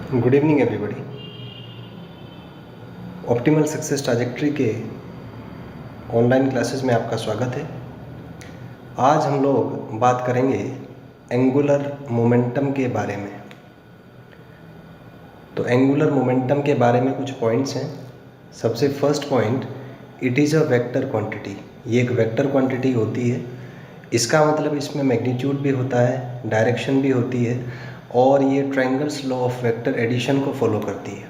Good evening everybody. Optimal success trajectory के online classes में आपका स्वागत है। आज हम लोग बात करेंगे एंगुलर मोमेंटम के बारे में। तो एंगुलर मोमेंटम के बारे में कुछ पॉइंट्स हैं। सबसे first point, it is a vector quantity. ये एक वेक्टर क्वांटिटी होती है। इसका मतलब इसमें मैग्नीट्यूड भी होता है, डायरेक्शन भी होती है, और ये triangle's law of vector addition को फॉलो करती है।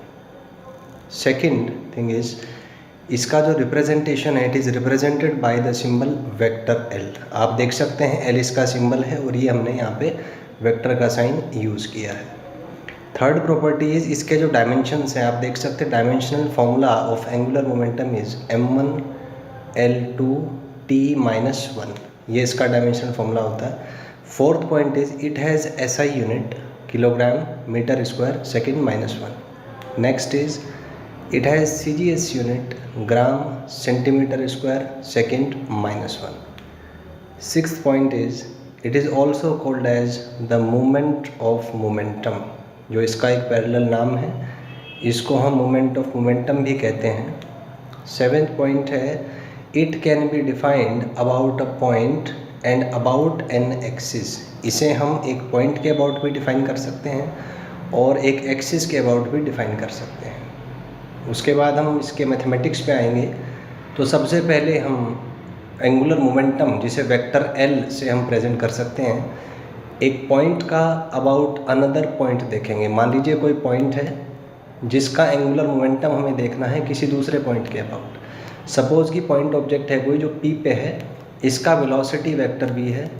सेकेंड थिंग इज, इसका जो रिप्रेजेंटेशन है, it is represented by the symbol vector L. आप देख सकते हैं एल इसका सिंबल है और ये हमने यहाँ पे वेक्टर का साइन यूज़ किया है। थर्ड प्रॉपर्टी इज, इसके जो डायमेंशंस हैं आप देख सकते हैं, dimensional formula of angular momentum is m1 l2 t-1। ये इसका डायमेंशनल फॉर्मूला होता है। Fourth point is, it has SI unit kilogram metre square second -1। Next is, it has CGS unit gram centimeter square second -1. Sixth point is, it is also called as the moment of momentum, जो इसका एक parallel नाम है, इसको हम moment of momentum भी कहते हैं। सेवेंथ पॉइंट है, it can be defined about a point and about an axis. इसे हम एक पॉइंट के अबाउट भी डिफाइन कर सकते हैं और एक एक्सिस के अबाउट भी डिफाइन कर सकते हैं। उसके बाद हम इसके मैथमेटिक्स पे आएंगे। तो सबसे पहले हम एंगुलर मोमेंटम, जिसे वेक्टर एल से हम प्रेजेंट कर सकते हैं, एक पॉइंट का अबाउट अनदर पॉइंट देखेंगे। मान लीजिए कोई पॉइंट है जिसका एंगुलर मोमेंटम हमें देखना है किसी दूसरे पॉइंट के अबाउट। सपोज कि पॉइंट ऑब्जेक्ट है कोई जो पी पे है, इसका वेलोसिटी वेक्टर भी है।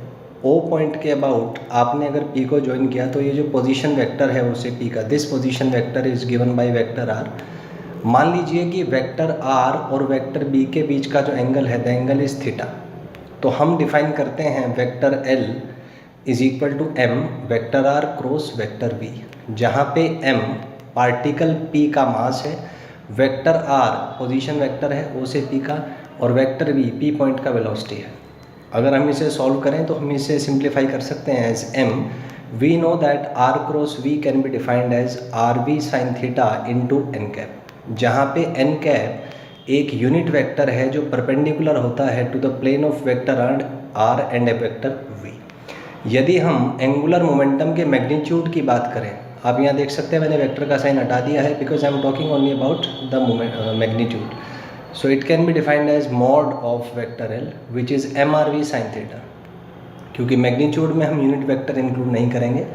ओ पॉइंट के अबाउट आपने अगर पी को ज्वाइन किया तो ये जो पोजीशन वेक्टर है उसे पी का, this position vector is given by vector R. मान लीजिए कि वेक्टर आर और वेक्टर बी के बीच का जो एंगल है, द एंगल इज थीटा। तो हम डिफाइन करते हैं vector L is equal to M vector R cross vector B, जहाँ पे एम पार्टिकल पी का मास है, वेक्टर आर पोजीशन वेक्टर है ओ से पी का, और वेक्टर बी पी पॉइंट का वेलोसिटी है। अगर हम इसे सॉल्व करें तो हम इसे सिंप्लीफाई कर सकते हैं as M. We know that R cross V can be defined as R B sine theta into N cap, जहाँ पे एन कैप एक यूनिट वेक्टर है जो परपेंडिकुलर होता है to the plane of vector R and a vector V. यदि हम angular momentum के मैग्नीट्यूड की बात करें, आप यहाँ देख सकते हैं मैंने वेक्टर का साइन हटा दिया है because I am talking only about the magnitude. So it can be defined as mod of vector L which is MRV sine theta. क्योंकि मैग्नीट्यूड में हम यूनिट वेक्टर इंक्लूड नहीं करेंगे,